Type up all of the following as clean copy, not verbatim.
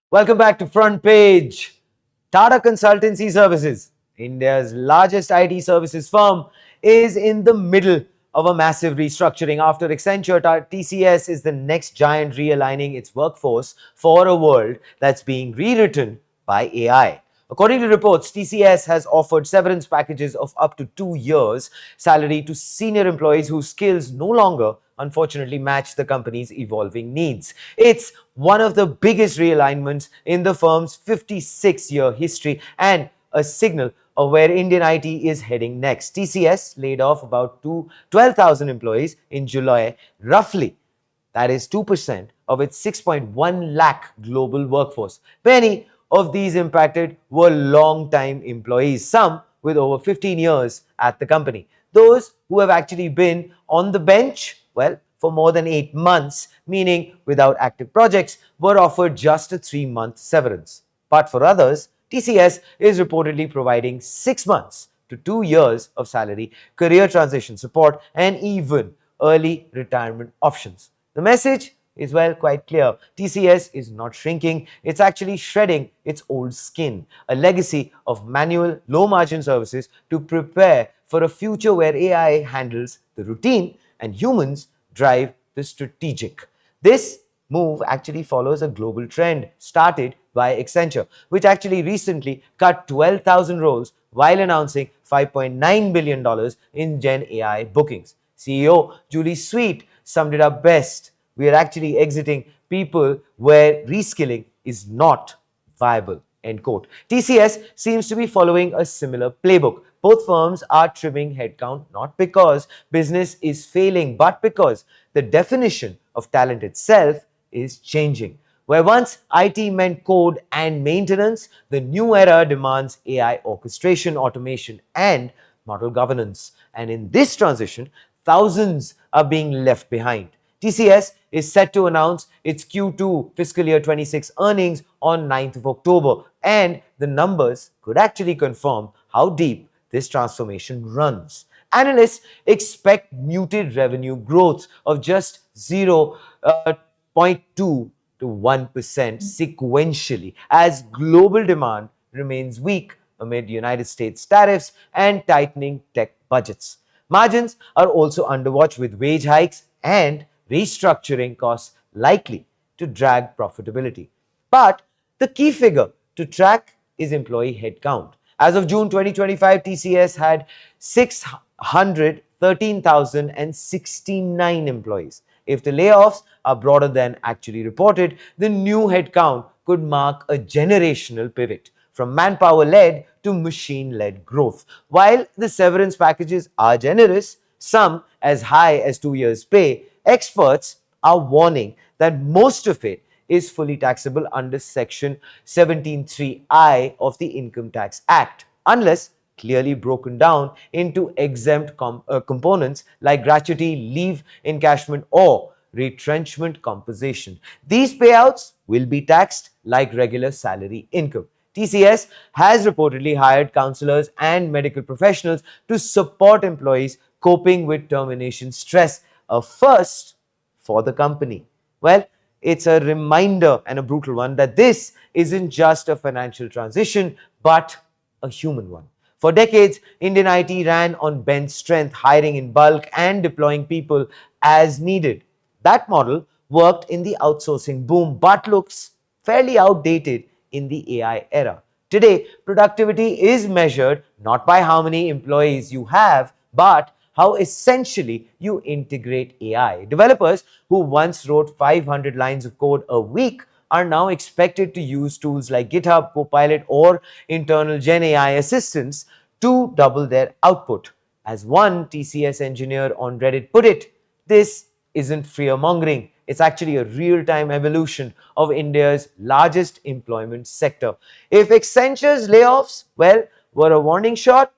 Welcome back to Front Page. Tata Consultancy Services, India's largest IT services firm, is in the middle of a massive restructuring. After Accenture, TCS is the next giant realigning its workforce for a world that's being rewritten by AI. According to reports, TCS has offered severance packages of up to 2 years' salary to senior employees whose skills no longer, unfortunately, match the company's evolving needs. It's one of the biggest realignments in the firm's 56-year history and a signal of where Indian IT is heading next. TCS laid off about 12,000 employees in July, roughly. That is 2% of its 6.1 lakh global workforce. Many of these impacted were long-time employees, some with over 15 years at the company. Those who have actually been on the bench, well, for more than 8 months, meaning without active projects, were offered just a 3-month severance. But for others, TCS is reportedly providing 6 months to 2 years of salary, career transition support, and even early retirement options. The message is, well, quite clear. TCS is not shrinking, it's actually shredding its old skin, a legacy of manual, low-margin services to prepare for a future where AI handles the routine and humans drive the strategic. This move actually follows a global trend started by Accenture, which actually recently cut 12,000 roles while announcing $5.9 billion in GenAI bookings. CEO Julie Sweet summed it up best. We are actually exiting people where reskilling is not viable. End quote. TCS seems to be following a similar playbook. Both firms are trimming headcount not because business is failing, but because the definition of talent itself is changing. Where once IT meant code and maintenance, the new era demands AI orchestration, automation, and model governance. And in this transition, thousands are being left behind. TCS is set to announce its Q2 fiscal year 26 earnings on 9th of October, and the numbers could actually confirm how deep this transformation runs. Analysts expect muted revenue growth of just 0.2 to 1% sequentially as global demand remains weak amid United States tariffs and tightening tech budgets. Margins are also under watch with wage hikes and restructuring costs likely to drag profitability. But the key figure to track is employee headcount. As of June 2025, TCS had 613,069 employees. If the layoffs are broader than actually reported, the new headcount could mark a generational pivot from manpower-led to machine-led growth. While the severance packages are generous, some as high as 2 years' pay, experts are warning that most of it is fully taxable under Section 17(3)(I) of the Income Tax Act, unless clearly broken down into exempt components like gratuity, leave encashment, or retrenchment compensation. These payouts will be taxed like regular salary income. TCS has reportedly hired counselors and medical professionals to support employees coping with termination stress, a first for the company. Well, it's a reminder, and a brutal one, that this isn't just a financial transition, but a human one. For decades, Indian IT ran on bench strength, hiring in bulk and deploying people as needed. That model worked in the outsourcing boom, but looks fairly outdated in the AI era. Today, productivity is measured not by how many employees you have, but how essentially you integrate AI. Developers who once wrote 500 lines of code a week are now expected to use tools like GitHub Copilot or internal GenAI assistants to double their output. As one TCS engineer on Reddit put it, this isn't fear-mongering. It's actually a real-time evolution of India's largest employment sector. If Accenture's layoffs, well, were a warning shot,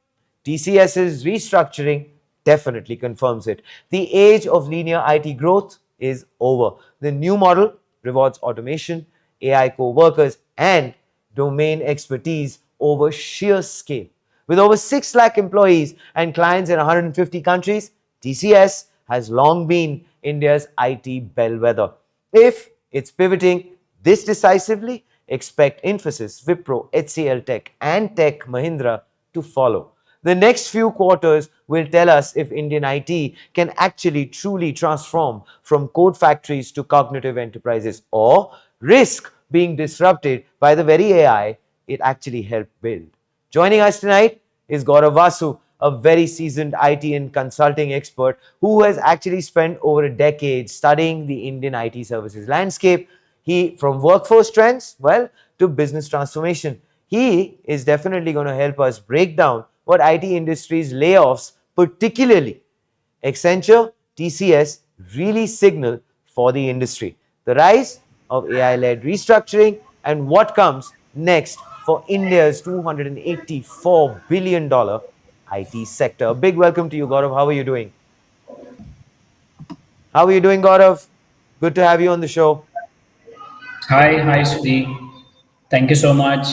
TCS's restructuring definitely confirms it. The age of linear IT growth is over. The new model rewards automation, AI co-workers, and domain expertise over sheer scale. With over 6 lakh employees and clients in 150 countries, TCS has long been India's IT bellwether. If it's pivoting this decisively, expect Infosys, Wipro, HCLTech, and Tech Mahindra to follow. The next few quarters will tell us if Indian IT can actually truly transform from code factories to cognitive enterprises, or risk being disrupted by the very AI it actually helped build. Joining us tonight is Gaurav Vasu, a very seasoned IT and consulting expert who has actually spent over a decade studying the Indian IT services landscape. He, from workforce trends, well, to business transformation. He is definitely going to help us break down what IT industry's layoffs, particularly Accenture, TCS, really signal for the industry. The rise of AI led restructuring and what comes next for India's $284 billion IT sector. A big welcome to you, Gaurav. How are you doing? How are you doing, Gaurav? Good to have you on the show. Hi, Sudhi. Thank you so much.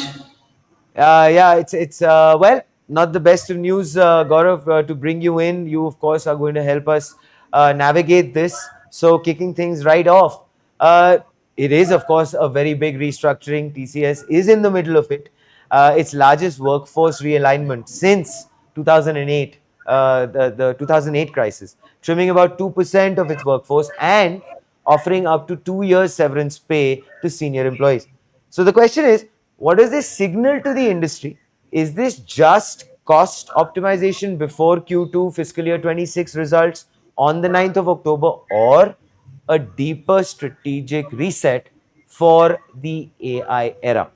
Yeah, it's well, not the best of news, Gaurav, to bring you in. You, of course, are going to help us navigate this. So, kicking things right off, uh, it is, of course, a very big restructuring. TCS is in the middle of it. Its largest workforce realignment since 2008, the 2008 crisis, trimming about 2% of its workforce and offering up to 2 years severance pay to senior employees. So the question is, what does this signal to the industry? Is this just cost optimization before Q2 fiscal year 26 results on the 9th of October, or a deeper strategic reset for the AI era?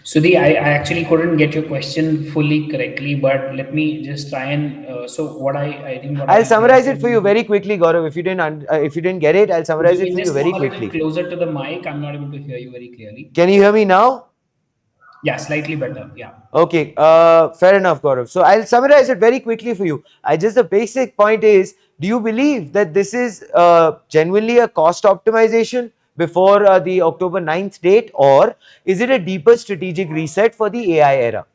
Sudhi, I actually couldn't get your question fully correctly, but let me just try and so I think what I'll I heard summarize it from for you you. very quickly, Gaurav. If you didn't get it, I'll If summarize you it can for you just very come a little quickly. closer to the mic, I'm not able to hear you very clearly. Can you hear me now? Yeah, slightly better. Yeah. Okay, fair enough, Gaurav. So I'll summarize it very quickly for you. I just the basic point is: do you believe that this is genuinely a cost optimization before the October 9th date, or is it a deeper strategic reset for the AI era?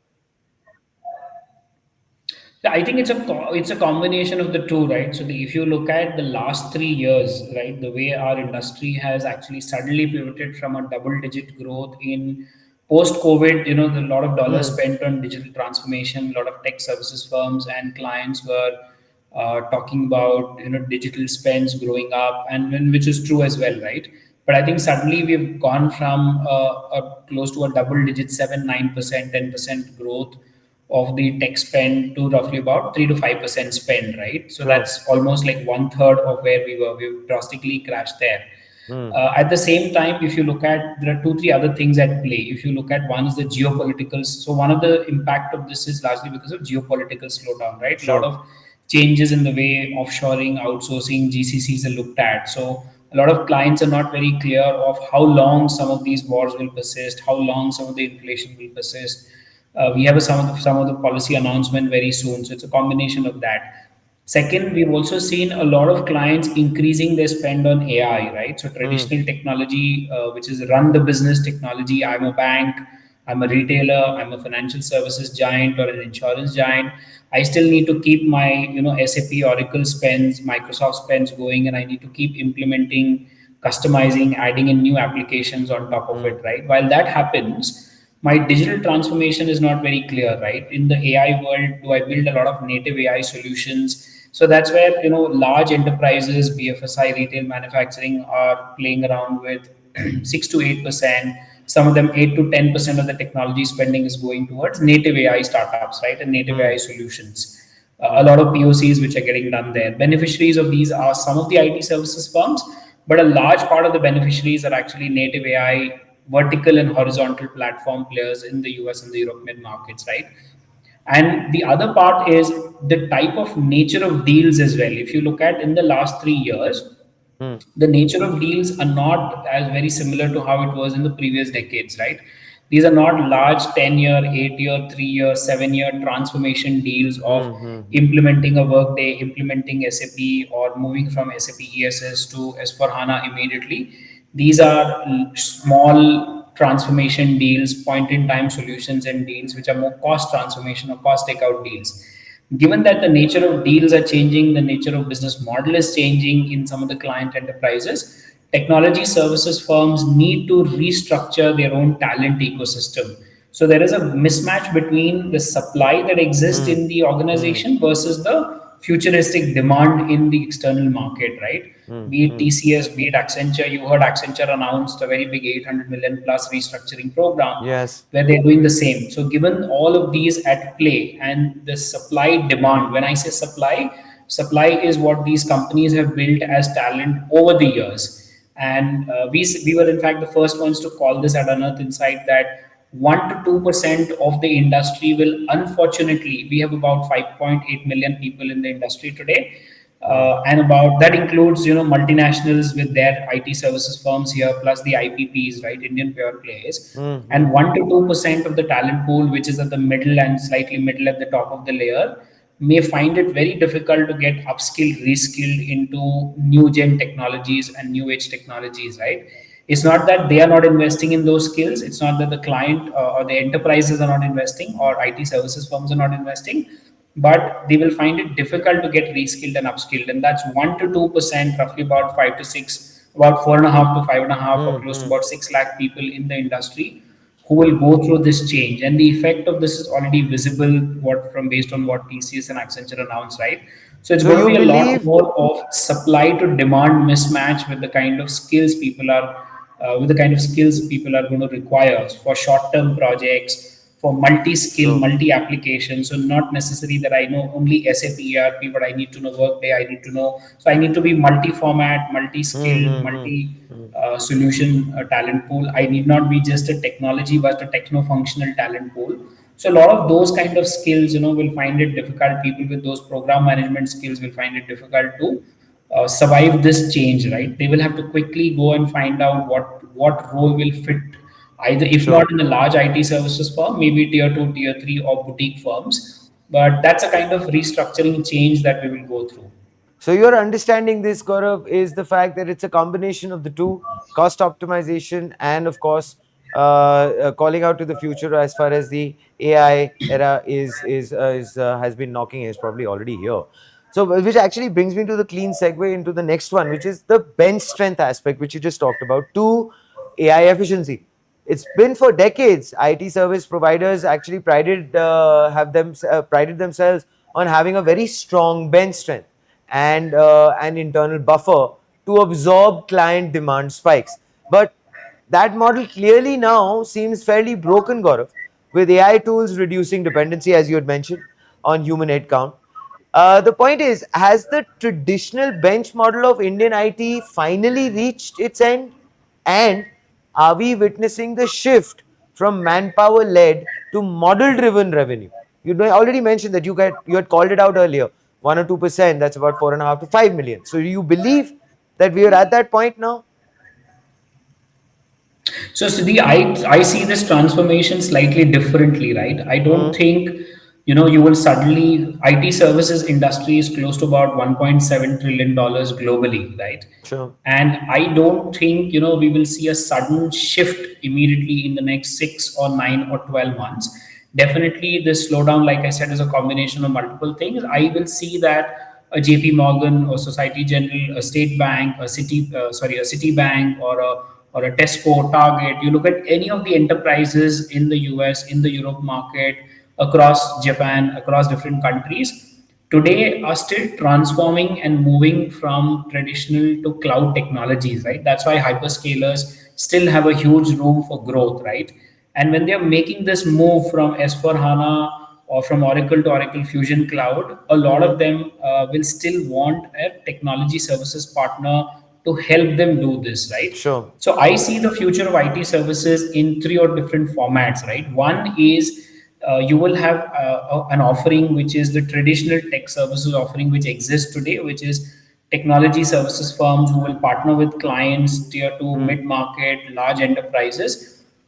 Yeah, I think it's a combination of the two, right? So if you look at the last 3 years, right, the way our industry has actually suddenly pivoted from a double-digit growth in post-COVID, a lot of dollars Hmm. spent on digital transformation, a lot of tech services firms and clients were talking about digital spends growing up, and which is true as well, right? But I think suddenly we've gone from a close to a double-digit 7, 9%, 10% growth of the tech spend to roughly about 3 to 5% spend, right? So True. that's almost like one third of where we were. We've drastically crashed there. Hmm. At the same time, if you look at, there are two, three other things at play. If you look at, one is the geopolitical. So one of the impact of this is largely because of geopolitical slowdown, right? A lot Sure. of changes in the way offshoring, outsourcing, GCCs are looked at. So a lot of clients are not very clear of how long some of these wars will persist, how long some of the inflation will persist. We have some of the policy announcement very soon, so it's a combination of that. Second, we've also seen a lot of clients increasing their spend on AI, right? So Hmm. traditional technology, which is run the business technology. I'm a bank, I'm a retailer, I'm a financial services giant or an insurance giant. I still need to keep my SAP, Oracle spends, Microsoft spends going, and I need to keep implementing, customizing, adding in new applications on top of Hmm. it, right? While that happens, my digital transformation is not very clear, right? In the AI world, do I build a lot of native AI solutions? So that's where large enterprises, BFSI, retail, manufacturing are playing around with 6 to 8%. Some of them 8 to 10% of the technology spending is going towards native AI startups, right, and native AI Hmm. solutions. A Hmm. lot of POCs which are getting done there. Beneficiaries of these are some of the IT services firms, but a large part of the beneficiaries are actually native AI vertical and horizontal platform players in the US and the European markets, right? And the other part is the type of nature of deals as well. If you look at in the last 3 years, Hmm. the nature of deals are not as very similar to how it was in the previous decades, right? These are not large 10-year, 8-year, 3-year, 7-year transformation deals of Hmm. Hmm. implementing a workday, implementing SAP, or moving from SAP ESS to S4HANA immediately. These are small transformation deals, point in time solutions and deals, which are more cost transformation or cost takeout deals. Given that the nature of deals are changing, the nature of business model is changing in some of the client enterprises, technology services firms need to restructure their own talent ecosystem. So there is a mismatch between the supply that exists Hmm. in the Hmm. organization versus the futuristic demand in the external market, right? Hmm. Be it Hmm. TCS, be it Accenture. You heard Accenture announced a very big 800 million plus restructuring program Yes. where they're doing the same. So, given all of these at play and the supply demand, when I say supply, supply is what these companies have built as talent over the years. And we were, in fact, the first ones to call this at Unearth Insight that 1 to 2% of the industry will, unfortunately, we have about 5.8 million people in the industry today, Wow. and about that includes multinationals with their IT services firms here, plus the IPPs, right, Indian pure players, Hmm. Hmm. and 1 to 2% of the talent pool, which is at the middle and slightly middle at the top of the layer, may find it very difficult to get upskilled, reskilled into new gen technologies and new age technologies, right? It's not that they are not investing in those skills. It's not that the client or the enterprises are not investing or IT services firms are not investing, but they will find it difficult to get reskilled and upskilled. And that's 1 to 2%, roughly about 5 to 6, about 4.5 to 5.5, Hmm. or close to Hmm. about 6 lakh people in the industry who will go through this change. And the effect of this is already visible what from based on what TCS and Accenture announced, right? So it's So going to you be a lot believe? more of supply to demand mismatch with the kind of skills people are with the kind of skills people are going to require for short-term projects, for multi-skill, Sure. multi-application. So not necessary that I know only SAP ERP, but I need to know Workday. I need to know. So I need to be multi-format, Hmm. multi-skilled, Hmm. Hmm. multi Hmm. solution talent pool. I need not be just a technology, but a techno-functional talent pool. So a lot of those kind of skills, will find it difficult. People with those program management skills will find it difficult to survive this change, right? They will have to quickly go and find out what role will fit, either if not Sure. in the large IT services firm, maybe tier two, tier three, or boutique firms. But that's a kind of restructuring change that we will go through. So your understanding this, Gaurav, is the fact that it's a combination of the two: cost optimization and, of course, calling out to the future as far as the AI era has been knocking, is probably already here. So, which actually brings me to the clean segue into the next one, which is the bench strength aspect, which you just talked about, to AI efficiency. It's been for decades. IT service providers actually prided themselves on having a very strong bench strength and an internal buffer to absorb client demand spikes. But that model clearly now seems fairly broken, Gaurav, with AI tools reducing dependency, as you had mentioned, on human headcount. The point is, has the traditional bench model of Indian IT finally reached its end? And are we witnessing the shift from manpower led to model driven revenue? You already mentioned that you had called it out earlier, 1 or 2%, that's about 4.5 to 5 million. So do you believe that we are at that point now? So, Siddhi, I see this transformation slightly differently, right? I don't Hmm. think, you will suddenly, IT services industry is close to about $1.7 trillion globally, right? Sure. And I don't think, we will see a sudden shift immediately in the next 6 or 9 or 12 months. Definitely, this slowdown, like I said, is a combination of multiple things. I will see that a JP Morgan or Society General, a State Bank, a Citibank, or a Tesco, Target. You look at any of the enterprises in the US, in the Europe market, across Japan, across different countries, today are still transforming and moving from traditional to cloud technologies, right? That's why hyperscalers still have a huge room for growth, right? And when they're making this move from S4 HANA or from Oracle to Oracle Fusion Cloud, a lot Hmm. of them will still want a technology services partner to help them do this, right? Sure. So I see the future of IT services in three or different formats, right? One is you will have an offering which is the traditional tech services offering which exists today, which is technology services firms who will partner with clients, tier two, Hmm. mid market, large enterprises,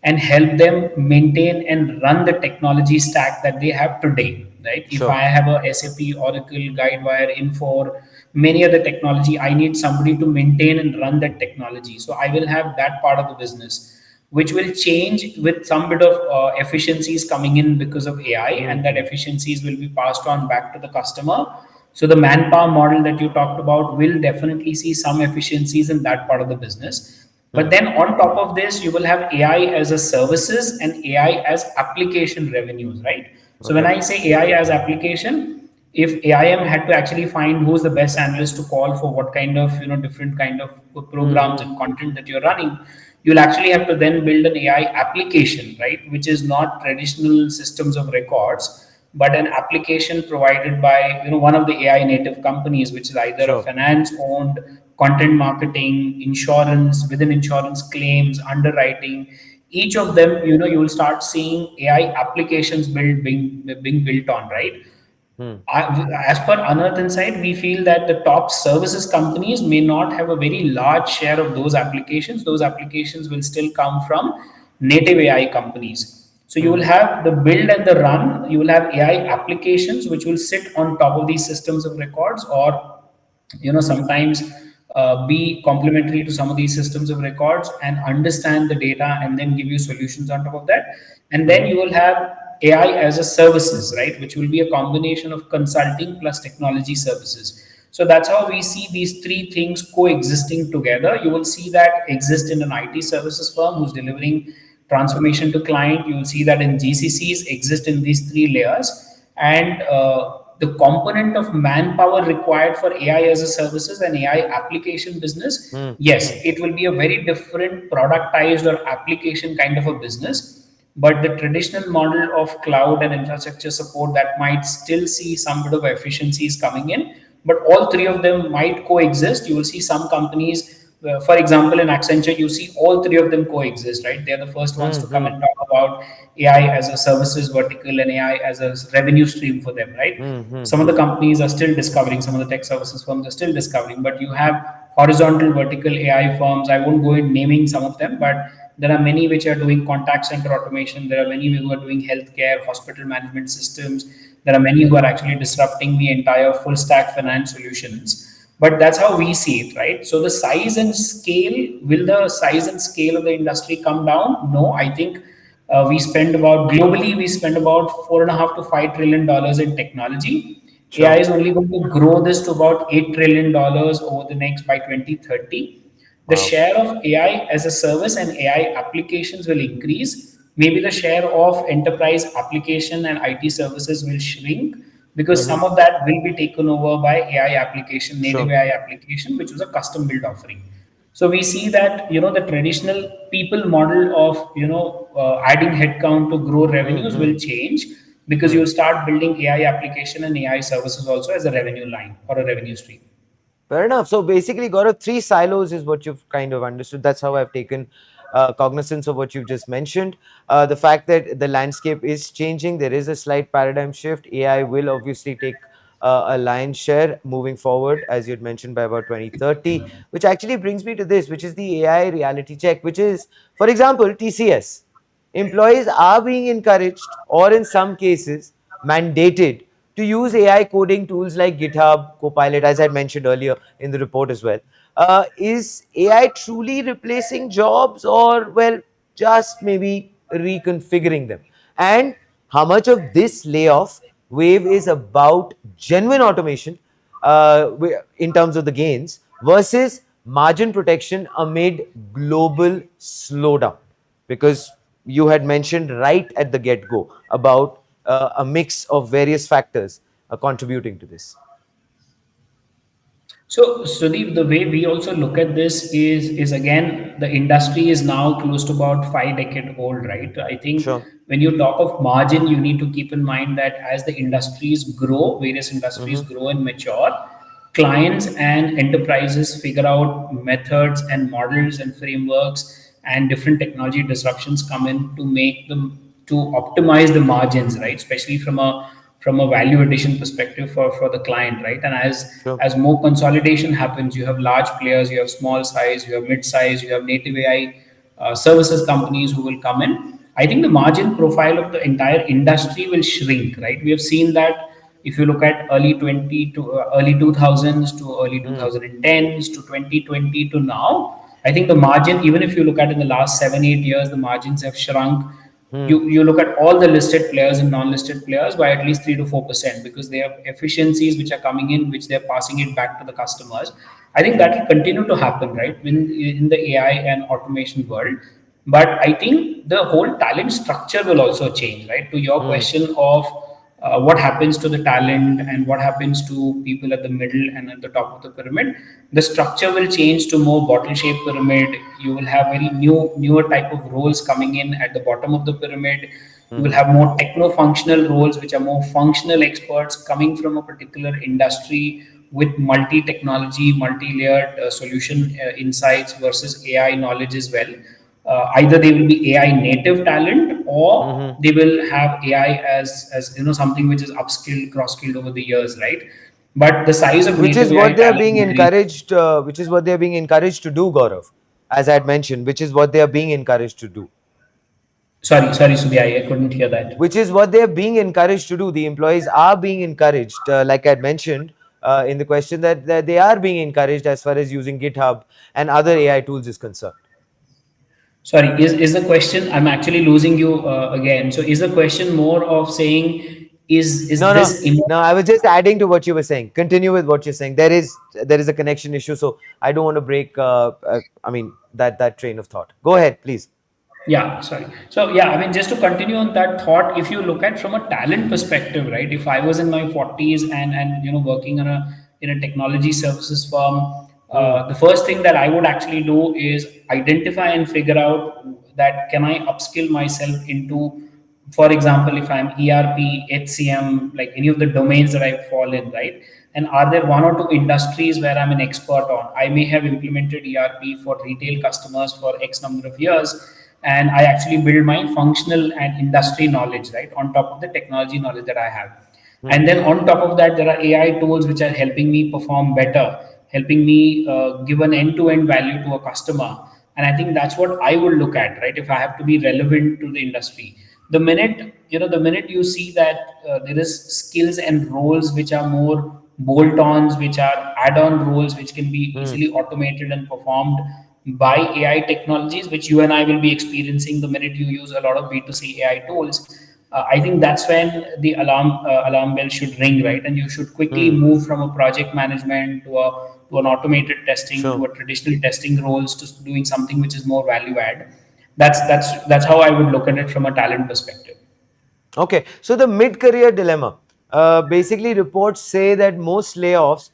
and help them maintain and run the technology stack that they have today. Right? If I Sure. have a SAP, Oracle, Guidewire, Infor, many other technology, I need somebody to maintain and run that technology. So I will have that part of the business. which will change with some bit of efficiencies coming in because of AI, and that Mm-hmm. efficiencies will be passed on back to the customer. So the manpower model that you talked about will definitely see some efficiencies in that part of the business. But then on top of this, you will have AI as a services and AI as application revenues, right? So when Okay. I say AI as application, if AIM had to actually find who's the best analyst to call for what kind of different kind of programs Mm-hmm. and content that you're running, you'll actually have to then build an AI application, right? Which is not traditional systems of records, but an application provided by one of the AI native companies, which is either a Sure. finance owned, content marketing, insurance, within insurance claims, underwriting. Each of them, you will start seeing AI applications being built on, right? As per Anarth Insight, we feel that the top services companies may not have a very large share of those applications. Those applications will still come from native AI companies. So you will Mm-hmm. have the build and the run, you will have AI applications which will sit on top of these systems of records, or sometimes be complementary to some of these systems of records and understand the data and then give you solutions on top of that. And then Mm-hmm. you will have AI as a services, right, which will be a combination of consulting plus technology services. So that's how we see these three things coexisting together. You will see that exist in an IT services firm who's delivering transformation to client. You will see that in GCCs exist in these three layers, and the component of manpower required for AI as a services and AI application business, yes, it will be a very different productized or application kind of a business. But the traditional model of cloud and infrastructure support, that might still see some bit of efficiencies coming in, but all three of them might coexist. You will see some companies, for example, in Accenture, you see all three of them coexist, right? They're the first ones to come Mm-hmm. and talk about AI as a services vertical and AI as a revenue stream for them, right? Mm-hmm. Some of the companies are still discovering, some of the tech services firms are still discovering, but you have horizontal, vertical AI firms. I won't go in naming some of them, but there are many which are doing contact center automation. There are many who are doing healthcare, hospital management systems. There are many who are actually disrupting the entire full stack finance solutions. But that's how we see it, right? So the size and scale, will the size and scale of the industry come down? No, I think we spend about globally, we spend about $4.5 to $5 trillion in technology. AI Sure. is only going to grow this to about $8 trillion over the next by 2030. The Wow. share of AI as a service and AI applications will increase. Maybe the share of enterprise application and IT services will shrink, because Mm-hmm. some of that will be taken over by AI application, native Sure. AI application, which was a custom built offering. So we see that the traditional people model of adding headcount to grow revenues will Mm-hmm. change, because you'll start building AI application and AI services also as a revenue line or a revenue stream. Fair enough. So basically, Gaurav, three silos is what you've kind of understood. That's how I've taken cognizance of what you've just mentioned. The fact that the landscape is changing, there is a slight paradigm shift. AI will obviously take a lion's share moving forward, as you had mentioned, by about 2030, which actually brings me to this, which is the AI reality check, which is, for example, TCS. Employees are being encouraged, or in some cases, mandated to use AI coding tools like GitHub Copilot, as I mentioned earlier in the report as well. Is AI truly replacing jobs, or, well, just maybe reconfiguring them? And how much of this layoff wave is about genuine automation in terms of the gains versus margin protection amid global slowdown? Because you had mentioned right at the get go about a mix of various factors contributing to this. So, Sudeep, the way we also look at this is again, the industry is now close to about 5 decade old, right? I think Sure. when you talk of margin, you need to keep in mind that as the industries grow, various industries Mm-hmm. grow and mature, clients and enterprises figure out methods and models and frameworks, and different technology disruptions come in to make them to optimize the margins, right? Especially from a value addition perspective for the client, right? And Sure. as more consolidation happens, you have large players, you have small size, you have mid size, you have native AI services companies who will come in. I think the margin profile of the entire industry will shrink, right? We have seen that if you look at early 20 to early 2000s to early Mm. 2010s to 2020 to now, I think the margin, even if you look at in the last 7 8 years, the margins have shrunk. Hmm. You look at all the listed players and non-listed players by at least 3 to 4%, because they have efficiencies which are coming in, which they're passing it back to the customers. I think True. that will continue to happen, right, in the AI and automation world. But I think the whole talent structure will also change, right? To your Hmm. question of what happens to the talent and what happens to people at the middle and at the top of the pyramid, the structure will change to more bottle shaped pyramid. You will have very newer type of roles coming in at the bottom of the pyramid. You will Hmm. have more techno functional roles, which are more functional experts coming from a particular industry with multi technology, multi layered solution insights versus AI knowledge as well. Either they will be AI native talent, or Hmm. they will have AI as something which is upskilled, cross skilled over the years, right? But the size of Which native is AI what they are talent being increase. encouraged. Which is what they are being encouraged to do, Gaurav. As I had mentioned, which is what they are being encouraged to do. Sorry, Sudhi, I couldn't hear that. Which is what they are being encouraged to do. The employees are being encouraged, like I had mentioned in the question, that they are being encouraged as far as using GitHub and other AI tools is concerned. Sorry, is the question? I'm actually losing you again. So is the question more of saying, is No, no, this no. I was just adding to what you were saying. Continue with what you're saying. There is a connection issue, so I don't want to break. I mean that train of thought. Go ahead, please. Yeah, sorry. So yeah, I mean, just to continue on that thought, if you look at from a talent perspective, right? If I was in my 40s and working on a in a technology services firm, Hmm. the first thing that I would actually do is identify and figure out that can I upskill myself into, for example, if I'm ERP, HCM, like any of the domains that I fall in, right? And are there one or two industries where I'm an expert on? I may have implemented ERP for retail customers for X number of years, and I actually build my functional and industry knowledge, right, on top of the technology knowledge that I have. Hmm. And then on top of that, there are AI tools which are helping me perform better, helping me give an end-to-end value to a customer. And I think that's what I would look at, right? If I have to be relevant to the industry, the minute you see that there is skills and roles which are more bolt-ons, which are add-on roles, which can be Hmm. easily automated and performed by AI technologies, which you and I will be experiencing the minute you use a lot of B2C AI tools. I think that's when the alarm bell should ring, right? And you should quickly Hmm. move from a project management to an automated testing, to Sure. a traditional testing roles, to doing something which is more value add. That's how I would look at it from a talent perspective. Okay, so the mid-career dilemma. Basically, reports say that most layoffs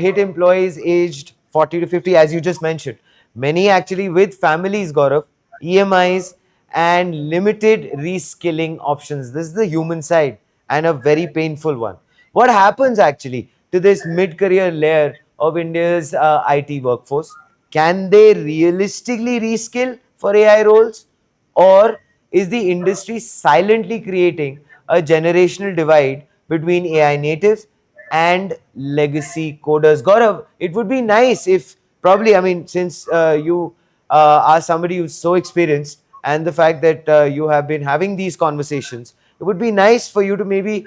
hit employees aged 40 to 50, as you just mentioned. Many actually with families, Gaurav, EMIs, and limited reskilling options. This is the human side and a very painful one. What happens actually to this mid-career layer of India's IT workforce? Can they realistically reskill for AI roles? Or is the industry silently creating a generational divide between AI natives and legacy coders? Gaurav, it would be nice if probably, I mean, since you are somebody who's so experienced, and the fact that you have been having these conversations, it would be nice for you to maybe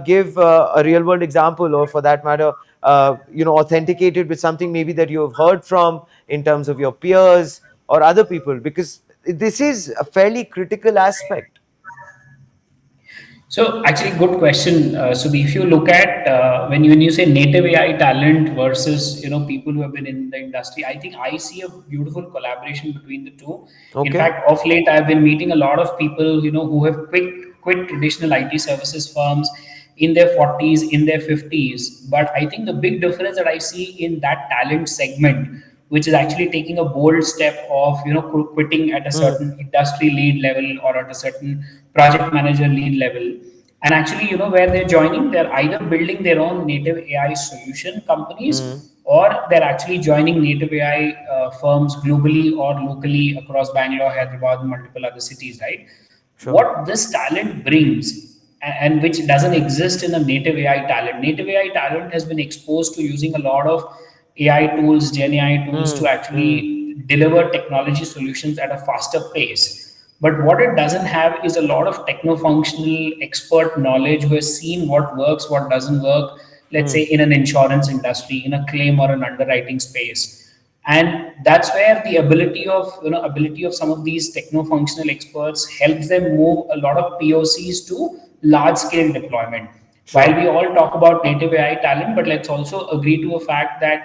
give a real world example, or for that matter, authenticate it with something maybe that you have heard from in terms of your peers or other people, because this is a fairly critical aspect. So actually, good question. So if you look at when you say native AI talent versus people who have been in the industry, I think I see a beautiful collaboration between the two. In Okay. fact, of late, I've been meeting a lot of people who have quit traditional IT services firms in their 40s, in their 50s. But I think the big difference that I see in that talent segment, which is actually taking a bold step of quitting at a Hmm. certain industry lead level or at a certain project manager lead level, and actually where they're joining, they're either building their own native AI solution Hmm. companies, or they're actually joining native AI firms globally or locally across Bangalore, Hyderabad, and multiple other cities, right? Sure. What this talent brings, and which doesn't exist in a native AI talent. Native AI talent has been exposed to using a lot of AI tools, Gen AI tools, Hmm. to Hmm. actually deliver technology solutions at a faster pace. But what it doesn't have is a lot of techno-functional expert knowledge who has seen what works, what doesn't work, let's Hmm. say in an insurance industry, in a claim or an underwriting space. And that's where the ability of some of these techno functional experts helps them move a lot of POCs to large scale deployment. While Sure. we all talk about native AI talent, but let's also agree to a fact that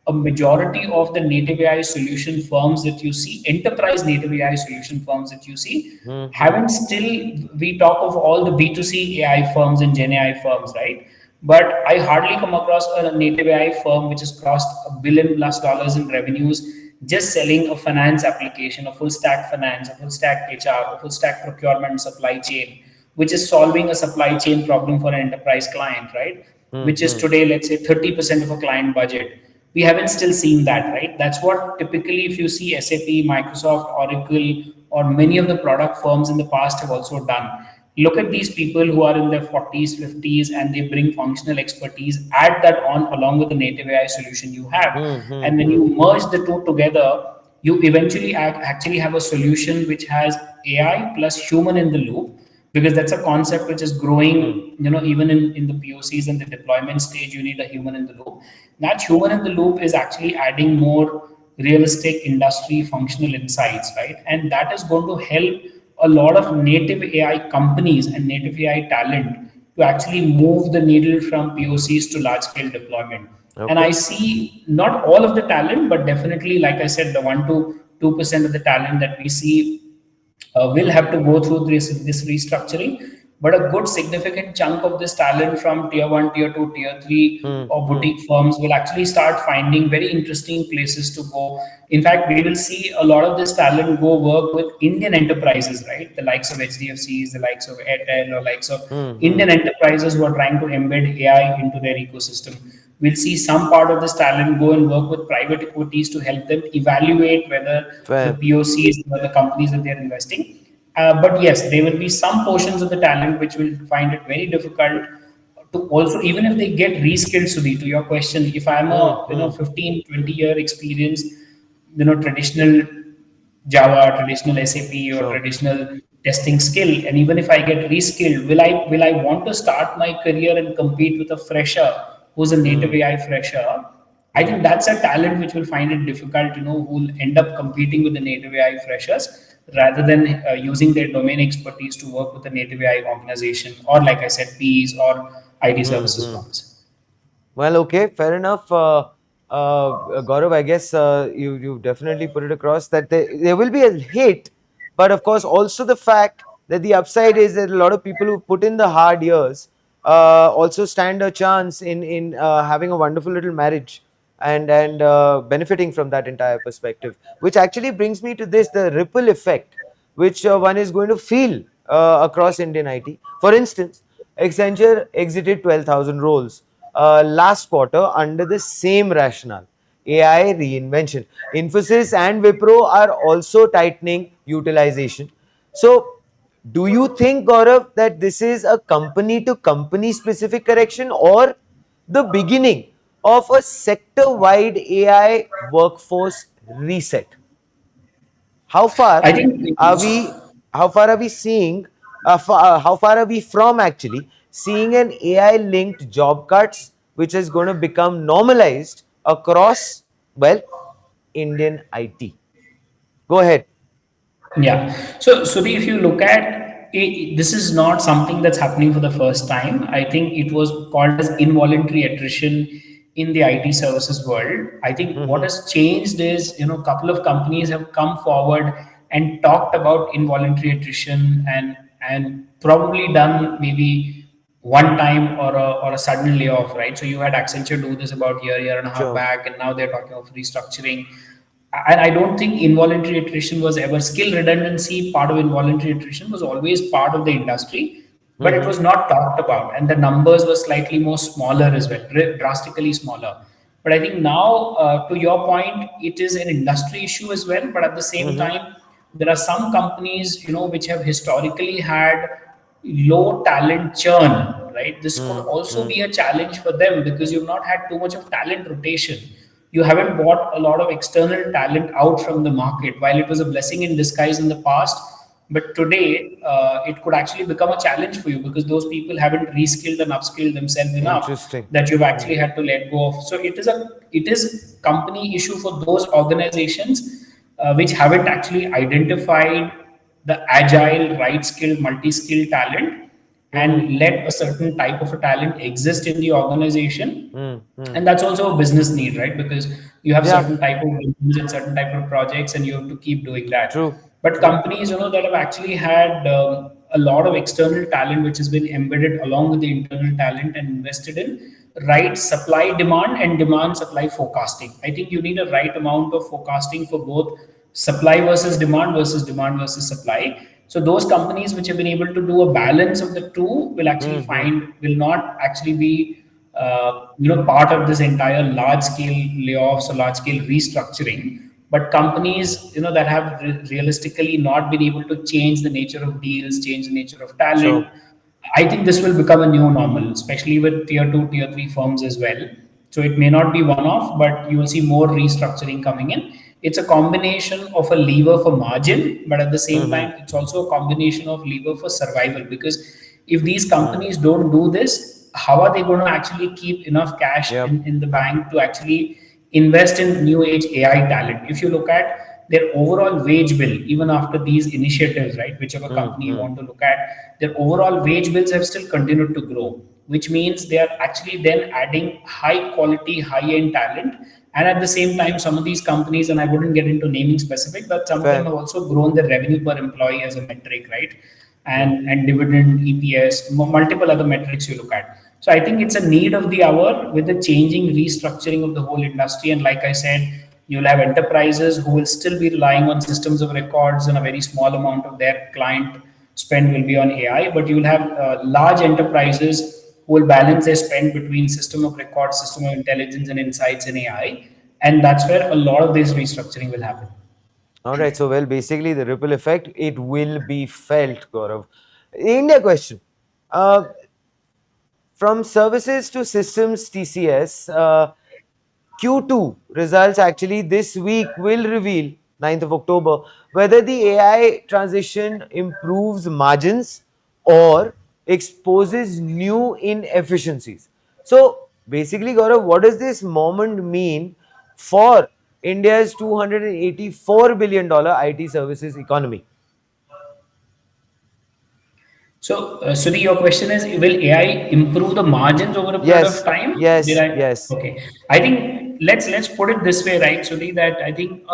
a majority of the native AI solution firms that you see, enterprise native AI solution firms that you see, Mm-hmm. haven't still, we talk of all the B2C AI firms and Gen AI firms, right? But I hardly come across a native AI firm which has crossed $1 billion+ in revenues just selling a finance application, a full stack finance, a full stack HR, a full stack procurement supply chain, which is solving a supply chain problem for an enterprise client, right? Which is Mm-hmm. today, let's say, 30% of a client budget. We haven't still seen that, right? That's what typically, if you see SAP, Microsoft, Oracle, or many of the product firms in the past have also done. Look at these people who are in their 40s, 50s, and they bring functional expertise, add that on along with the native AI solution you have. And when Mm-hmm. you merge the two together, you eventually actually have a solution which has AI plus human in the loop, because that's a concept which is Mm-hmm. growing, even in the POCs and the deployment stage. You need a human in the loop. That human in the loop is actually adding more realistic industry functional insights, right? And that is going to help a lot of native AI companies and native AI talent to actually move the needle from POCs to large scale deployment. And I Okay. see not all of the talent, but definitely, like I said, the 1 to 2% of the talent that we see will have to go through this restructuring. But a good significant chunk of this talent from tier one, tier two, tier three, or Mm-hmm. boutique firms will actually start finding very interesting places to go. In fact, we will see a lot of this talent go work with Indian enterprises, right? The likes of HDFCs, the likes of Airtel, or likes of Mm-hmm. Indian enterprises who are trying to embed AI into their ecosystem. We'll see some part of this talent go and work with private equities to help them evaluate whether the Fair. POCs or the companies that they're investing. But yes, there will be some portions of the talent which will find it very difficult to also, even if they get reskilled. Sudhi, to your question, if I'm a Mm-hmm. 15, 20-year experience, traditional Java, traditional SAP, or Sure. traditional testing skill, and even if I get reskilled, will I want to start my career and compete with a fresher who's a native Mm. AI fresher? I think Mm. that's a talent which will find it difficult, who will end up competing with the native AI freshers rather than using their domain expertise to work with a native AI organization, or like I said, Ps or IT services Mm-hmm. firms. Well, okay, fair enough. Gaurav, I guess you definitely put it across that there will be a hit, but of course also the fact that the upside is that a lot of people who put in the hard years also stand a chance in having a wonderful little marriage and benefiting from that entire perspective. Which actually brings me to this: the ripple effect, which one is going to feel across Indian IT. For instance, Accenture exited 12,000 roles last quarter under the same rationale: AI reinvention. Infosys and Wipro are also tightening utilization. So, do you think, Gaurav, that this is a company to company specific correction or the beginning of a sector wide AI workforce reset? How I far think are we? How far are we seeing? How far are we from actually seeing an AI linked job cuts, which is going to become normalized across, well, Indian IT? Go ahead. Yeah. So, Sudhi, if you look at it, this is not something that's happening for the first time. I think it was called as involuntary attrition in the IT services world. I think what Mm-hmm. has changed is, a couple of companies have come forward and talked about involuntary attrition, and probably done maybe one time or a sudden layoff, right? So you had Accenture do this about year and a half Sure. back, and now they're talking of restructuring. And I don't think involuntary attrition was ever, skill redundancy part of involuntary attrition was always part of the industry, but it Mm-hmm. was not talked about, and the numbers were slightly more smaller as well, drastically smaller. But I think now, to your point, it is an industry issue as well. But at the same Mm-hmm. time, there are some companies, which have historically had low talent churn, right? This could also Mm-hmm. be a challenge for them because you've not had too much of talent rotation. You haven't bought a lot of external talent out from the market. While it was a blessing in disguise in the past, But today, it could actually become a challenge for you because those people haven't reskilled and upskilled themselves enough Interesting. that you've actually had to let go of. So it is company issue for those organizations which haven't actually identified the agile, right skilled, multi-skilled talent Mm-hmm. and let a certain type of a talent exist in the organization. Mm-hmm. And that's also a business need, right? Because you have Yeah, certain type of business and certain type of projects and you have to keep doing that. true, But true. companies, that have actually had a lot of external talent which has been embedded along with the internal talent and invested in right supply demand and demand supply forecasting. I think you need a right amount of forecasting for both supply versus demand versus supply. So those companies which have been able to do a balance of the two will actually Mm-hmm. will not actually be part of this entire large scale layoffs or large scale restructuring. But companies that have realistically not been able to change the nature of deals, change the nature of talent, Sure. I think this will become a new normal, especially with tier 2, tier 3 firms as well. So it may not be one off, but you will see more restructuring coming in. It's a combination of a lever for margin, but at the same Mm-hmm. time, it's also a combination of lever for survival. Because if these Mm. companies don't do this, how are they going to actually keep enough cash Yep. in the bank to actually invest in new age AI talent? If you look at their overall wage bill, even after these initiatives, right, whichever company you Mm-hmm. want to look at, their overall wage bills have still continued to grow, which means they are actually then adding high quality, high end talent. And at the same time, some of these companies, and I wouldn't get into naming specific, but some of them Fair. have also grown their revenue per employee as a metric, right? Mm. And dividend, EPS, multiple other metrics you look at. So I think it's a need of the hour with the changing restructuring of the whole industry. And like I said, you'll have enterprises who will still be relying on systems of records, and a very small amount of their client spend will be on AI. But you'll have large enterprises who will balance their spend between system of records, system of intelligence, and insights in AI. And that's where a lot of this restructuring will happen. All right. So, well, basically, the ripple effect, it will be felt, Gaurav. India question. Uh, from services to systems, TCS, Q2 results actually this week will reveal, 9th of October, whether the AI transition improves margins or exposes new inefficiencies. So basically, Gaurav, what does this moment mean for India's $284 billion IT services economy? So, Sudhi, your question is, will AI improve the margins over a period of Yes, time? Did yes, I? yes. Okay. I think let's put it this way, right, Sudhi, that I think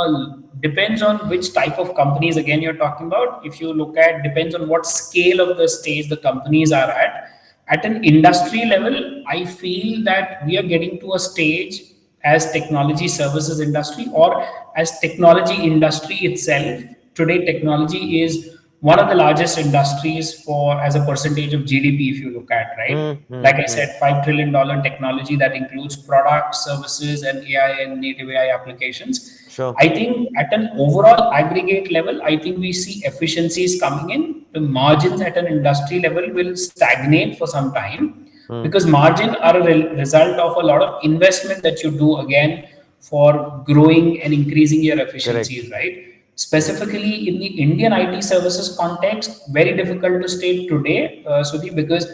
depends on which type of companies again you're talking about. If you look at, depends on what scale of the stage the companies are at. At an industry level, I feel that we are getting to a stage as technology services industry or as technology industry itself. Today, technology is one of the largest industries for as a percentage of GDP. If you look at, right, Hmm, hmm, like I hmm. said, $5 trillion technology that includes products, services, and AI and native AI applications. Sure. I think at an overall aggregate level, I think we see efficiencies coming in. The margins at an industry level will stagnate for some time Hmm. because margin are a result of a lot of investment that you do again for growing and increasing your Correct. efficiencies, right? Specifically in the Indian IT services context, very difficult to state today, Sudhi, because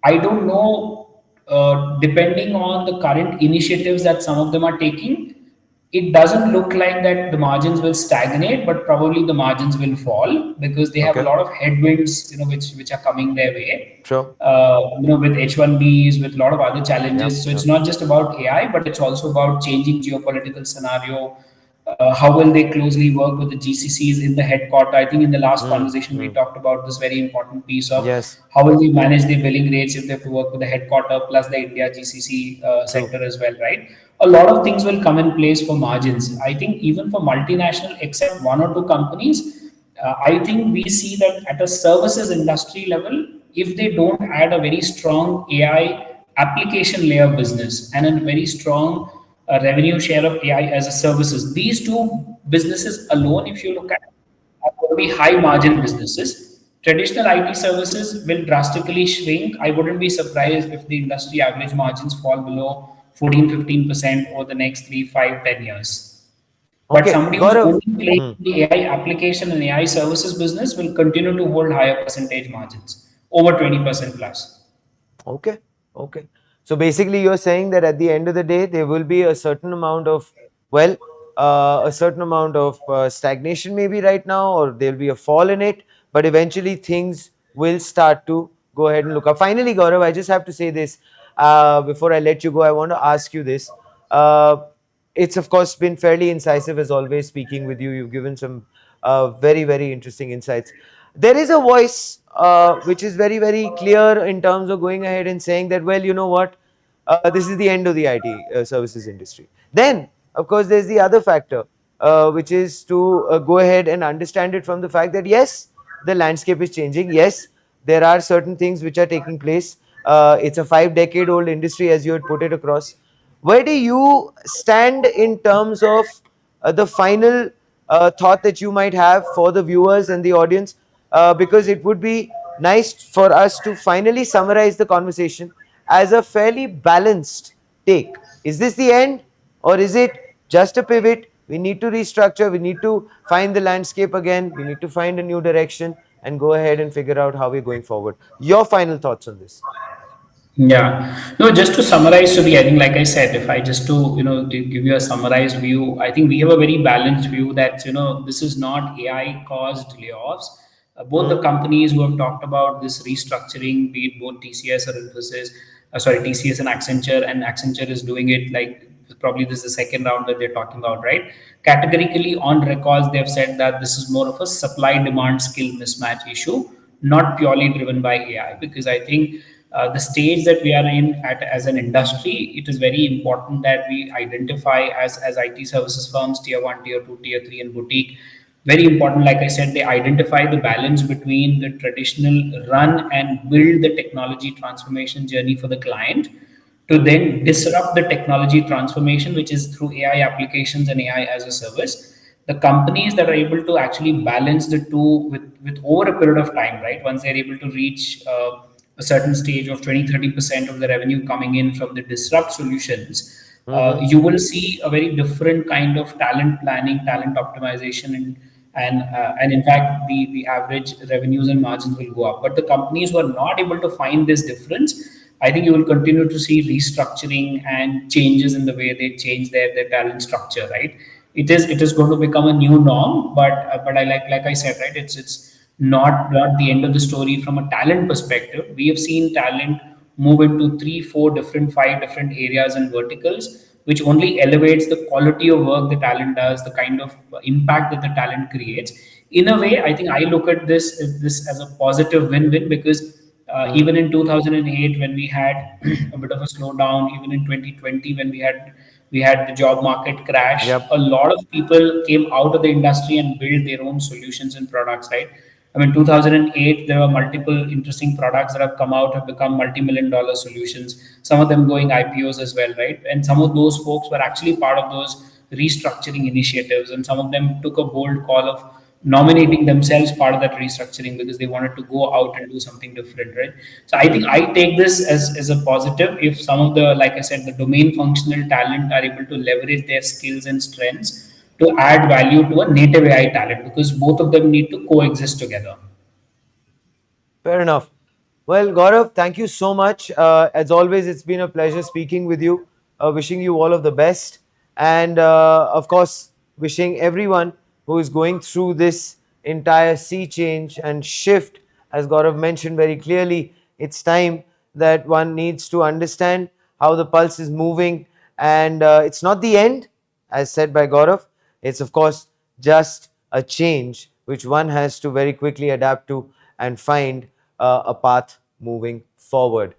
I don't know, depending on the current initiatives that some of them are taking, it doesn't look like that the margins will stagnate, but probably the margins will fall because they have a Okay. lot of headwinds, which are coming their way. Sure. With H1Bs, with a lot of other Yep. challenges. So it's Yep. not just about AI, but it's also about changing geopolitical scenario. How will they closely work with the GCCs in the headquarter? I think in the last Hmm. conversation we Hmm. talked about this very important piece of Yes. how will they manage their billing rates if they have to work with the headquarter plus the India GCC True. sector as well, right? A lot of things will come in place for margins. I think even for multinational, except one or two companies, I think we see that at a services industry level, if they don't add a very strong AI application layer business and a very strong revenue share of AI as a services, these two businesses alone, if you look at, are going to be high margin businesses. Traditional IT services will drastically shrink. I wouldn't be surprised if the industry average margins fall below 14, 15% over the next 3, 5, 10 years. But Okay, somebody who's Gaurav. only playing Hmm. the AI application and AI services business will continue to hold higher percentage margins, over 20% plus. Okay, okay. So basically, you're saying that at the end of the day, there will be a certain amount of, well, a certain amount of stagnation maybe right now, or there'll be a fall in it, but eventually things will start to go ahead and look up. Finally, Gaurav, I just have to say this before I let you go. I want to ask you this. Uh, it's of course been fairly incisive as always speaking with you. You've given some very, very interesting insights. There is a voice which is very, very clear in terms of going ahead and saying that, well, you know what, this is the end of the IT services industry. Then, of course, there's the other factor, which is to go ahead and understand it from the fact that, yes, the landscape is changing. Yes, there are certain things which are taking place. It's a 5-decade-old industry, as you had put it across. Where do you stand in terms of the final thought that you might have for the viewers and the audience? Because it would be nice for us to finally summarize the conversation as a fairly balanced take. Is this the end, or is it just a pivot? We need to restructure, we need to find the landscape again, we need to find a new direction and go ahead and figure out how we're going forward. Your final thoughts on this? Yeah. No, just to summarize, Subi, I think, like I said, if I just to give you a summarized view, I think we have a very balanced view that, this is not AI caused layoffs. Both the Hmm. companies who have talked about this restructuring, be it both TCS or Infosys, sorry, TCS and Accenture is doing it like probably this is the second round that they're talking about, right? Categorically on records, they've said that this is more of a supply demand skill mismatch issue, not purely driven by AI, because I think the stage that we are in as an industry, it is very important that we identify as IT services firms, tier one, tier two, tier three, and boutique. Very important, like I said, they identify the balance between the traditional run and build the technology transformation journey for the client to Hmm. then disrupt the technology transformation, which is through AI applications and AI as a service. The companies that are able to actually balance the two with over a period of time, right? Once they're able to reach a certain stage of 20-30% of the revenue coming in from the disrupt solutions, Hmm. you will see a very different kind of talent planning, talent optimization, and in fact, the average revenues and margins will go up. But the companies who are not able to find this difference, I think you will continue to see restructuring and changes in the way they change their talent structure, right? It is going to become a new norm, but I like I said, right? It's not the end of the story from a talent perspective. We have seen talent move into three, four different, five different areas and verticals, which only elevates the quality of work the talent does, the kind of impact that the talent creates. In a way, I think I look at this as a positive win-win, because Hmm. even in 2008 when we had a bit of a slowdown, even in 2020 when we had the job market crash, Yep. a lot of people came out of the industry and built their own solutions and products, right? I mean, 2008, there were multiple interesting products that have come out, have become multi-million dollar solutions, some of them going IPOs as well, right? And some of those folks were actually part of those restructuring initiatives, and some of them took a bold call of nominating themselves part of that restructuring because they wanted to go out and do something different, right? So I Hmm. think I take this as a positive if some of the, like I said, the domain functional talent are able to leverage their skills and strengths to add value to a native AI talent, because both of them need to coexist together. Fair enough. Well, Gaurav, thank you so much. As always, it's been a pleasure speaking with you. Wishing you all of the best. And of course, wishing everyone who is going through this entire sea change and shift, as Gaurav mentioned very clearly, it's time that one needs to understand how the pulse is moving. And it's not the end, as said by Gaurav. It's, of course, just a change which one has to very quickly adapt to and find a path moving forward.